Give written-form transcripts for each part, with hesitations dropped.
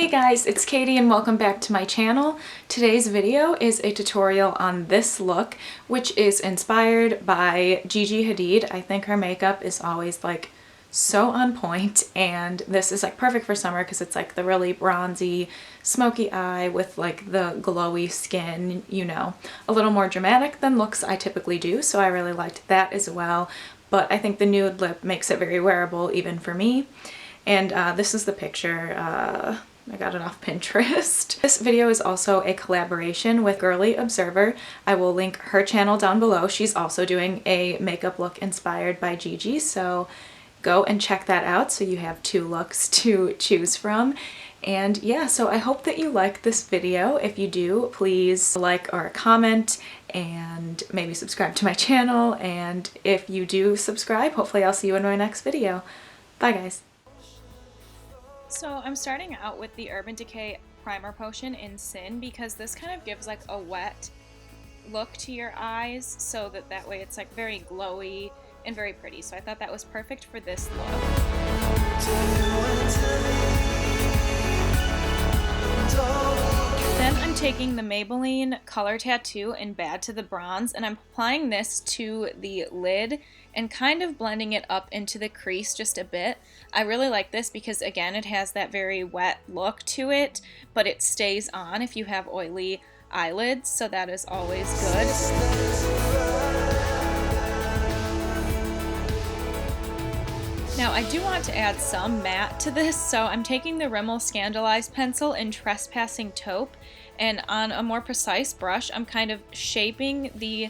Hey guys, it's Katie and welcome back to my channel. Today's video is a tutorial on this look, which is inspired by Gigi Hadid. I think her makeup is always like so on point, and this is like perfect for summer because it's like the really bronzy, smoky eye with like the glowy skin, you know, a little more dramatic than looks I typically do, so I really liked that as well. But I think the nude lip makes it very wearable even for me. And this is the picture. I got it off Pinterest. This video is also a collaboration with GirlyObserver. I will link her channel down below. She's also doing a makeup look inspired by Gigi, so go and check that out so you have two looks to choose from. And yeah, so I hope that you like this video. If you do, please like or comment and maybe subscribe to my channel. And if you do subscribe, hopefully I'll see you in my next video. Bye guys. So I'm starting out with the Urban Decay Primer Potion in Sin because this kind of gives like a wet look to your eyes, so that way it's like very glowy and very pretty. So I thought that was perfect for this look. Then I'm taking the Maybelline Color Tattoo in Bad to the Bronze, and I'm applying this to the lid and kind of blending it up into the crease just a bit. I really like this because, again, it has that very wet look to it, but it stays on if you have oily eyelids, so that is always good. Now I do want to add some matte to this, so I'm taking the Rimmel Scandaleyes pencil in Trespassing Taupe, and on a more precise brush I'm kind of shaping the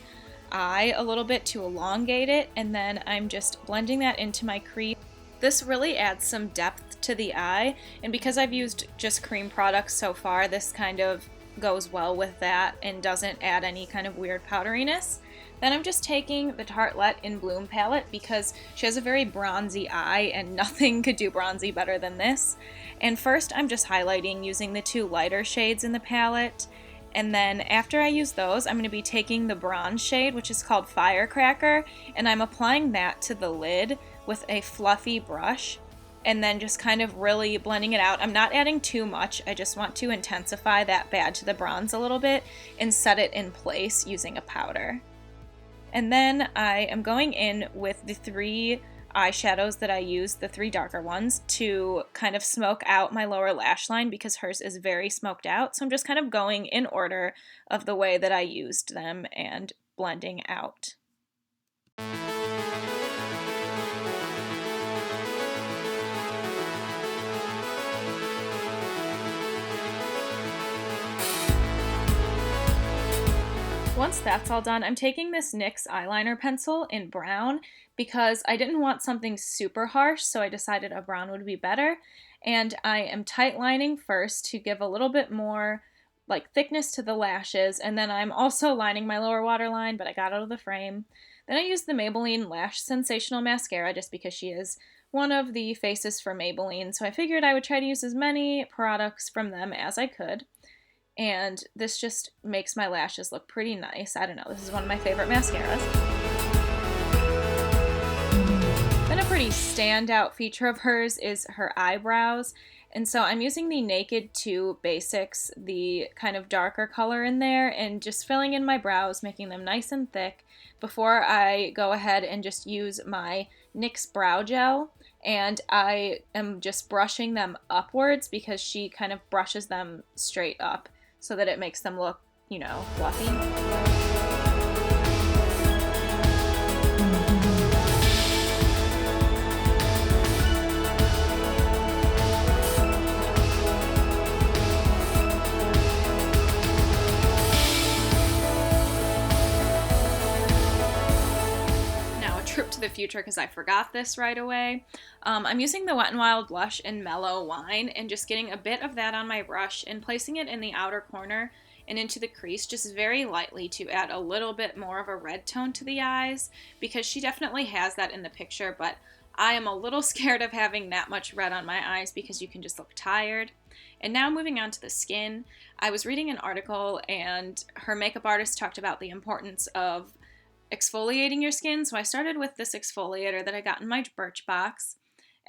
eye a little bit to elongate it, and then I'm just blending that into my crease. This really adds some depth to the eye, and because I've used just cream products so far, this kind of goes well with that and doesn't add any kind of weird powderiness. Then I'm just taking the Tartelette in Bloom palette because she has a very bronzy eye and nothing could do bronzy better than this. And first I'm just highlighting using the two lighter shades in the palette. And then after I use those, I'm going to be taking the bronze shade, which is called Firecracker, and I'm applying that to the lid with a fluffy brush. And then just kind of really blending it out. I'm not adding too much, I just want to intensify that Bad to the Bronze a little bit and set it in place using a powder. And then I am going in with the three eyeshadows that I used, the three darker ones, to kind of smoke out my lower lash line because hers is very smoked out. So I'm just kind of going in order of the way that I used them and blending out. Once that's all done, I'm taking this NYX eyeliner pencil in brown because I didn't want something super harsh, so I decided a brown would be better. And I am tight lining first to give a little bit more like thickness to the lashes, and then I'm also lining my lower waterline, but I got out of the frame. Then I used the Maybelline Lash Sensational Mascara just because she is one of the faces for Maybelline, so I figured I would try to use as many products from them as I could. And this just makes my lashes look pretty nice. I don't know, this is one of my favorite mascaras. Then a pretty standout feature of hers is her eyebrows. And so I'm using the Naked 2 Basics, the kind of darker color in there, and just filling in my brows, making them nice and thick before I go ahead and just use my NYX Brow Gel. And I am just brushing them upwards because she kind of brushes them straight up, so that it makes them look, you know, fluffy. Now a trip to the future because I forgot this right away. I'm using the Wet n Wild blush in Mellow Wine and just getting a bit of that on my brush and placing it in the outer corner and into the crease just very lightly to add a little bit more of a red tone to the eyes, because she definitely has that in the picture, but I am a little scared of having that much red on my eyes because you can just look tired. And now moving on to the skin, I was reading an article and her makeup artist talked about the importance of exfoliating your skin, so I started with this exfoliator that I got in my Birchbox,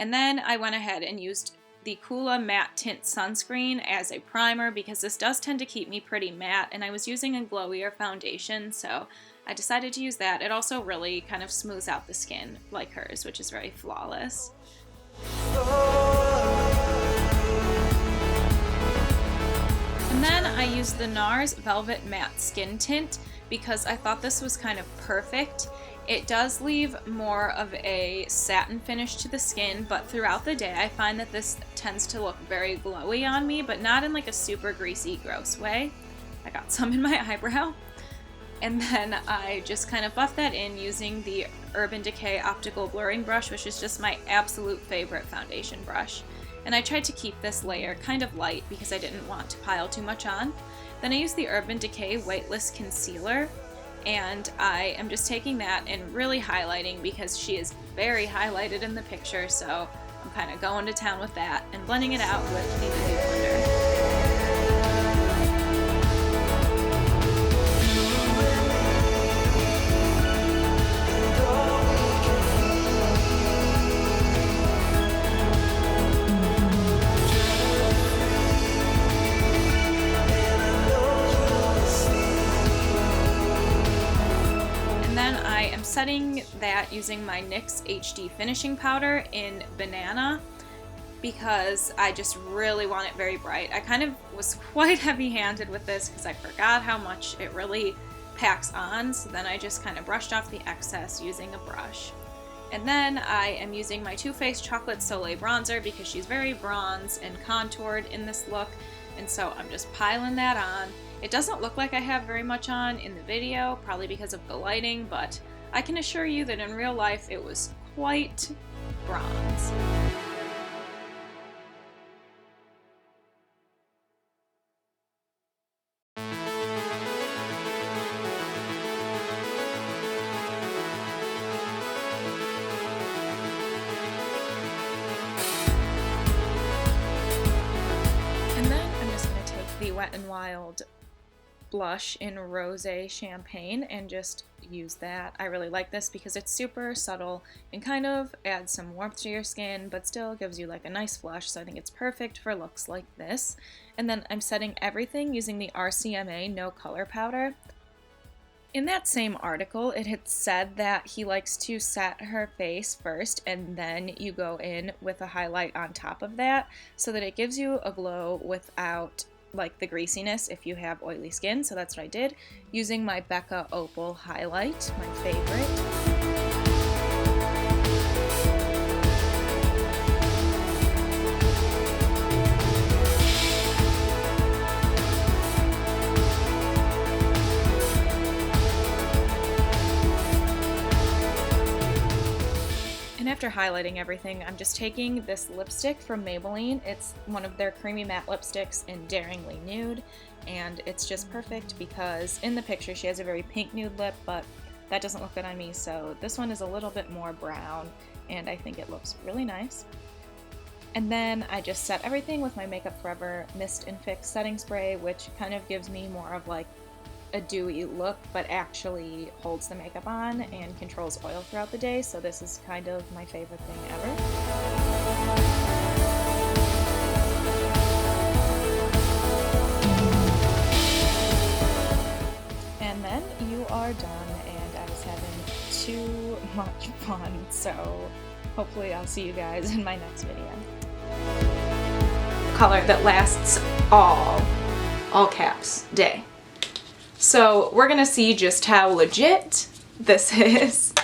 and then I went ahead and used the Coola Matte Tint Sunscreen as a primer because this does tend to keep me pretty matte, and I was using a glowier foundation, so I decided to use that. It also really kind of smooths out the skin like hers, which is very flawless. And then I used the Nars Velvet Matte Skin Tint because I thought this was kind of perfect. It does leave more of a satin finish to the skin, but throughout the day I find that this tends to look very glowy on me, but not in like a super greasy, gross way. I got some in my eyebrow. And then I just kind of buff that in using the Urban Decay Optical Blurring Brush, which is just my absolute favorite foundation brush. And I tried to keep this layer kind of light because I didn't want to pile too much on. Then I used the Urban Decay Weightless Concealer, and I am just taking that and really highlighting because she is very highlighted in the picture, so I'm kind of going to town with that and blending it out with the Beauty Blender. Setting that using my NYX HD finishing powder in Banana because I just really want it very bright. I kind of was quite heavy-handed with this because I forgot how much it really packs on, so then I just kind of brushed off the excess using a brush. And then I am using my Too Faced Chocolate Soleil bronzer because she's very bronze and contoured in this look, and so I'm just piling that on. It doesn't look like I have very much on in the video, probably because of the lighting, but I can assure you that in real life it was quite bronze. And then I'm just going to take the Wet n Wild blush in Rosé Champagne and just use that. I really like this because it's super subtle and kind of adds some warmth to your skin, but still gives you like a nice flush, so I think it's perfect for looks like this. And then I'm setting everything using the RCMA No Color Powder. In that same article, it had said that he likes to set her face first and then you go in with a highlight on top of that so that it gives you a glow without like the greasiness if you have oily skin. So that's what I did using my Becca Opal highlight, my favorite. After highlighting everything, I'm just taking this lipstick from Maybelline. It's one of their creamy matte lipsticks in Daringly Nude, and it's just perfect because in the picture she has a very pink nude lip, but that doesn't look good on me, so this one is a little bit more brown, and I think it looks really nice. And then I just set everything with my Makeup Forever Mist and Fix setting spray, which kind of gives me more of like a dewy look, but actually holds the makeup on and controls oil throughout the day, so this is kind of my favorite thing ever. And then you are done, and I was having too much fun, so hopefully I'll see you guys in my next video. Color that lasts all caps, day. So we're gonna see just how legit this is.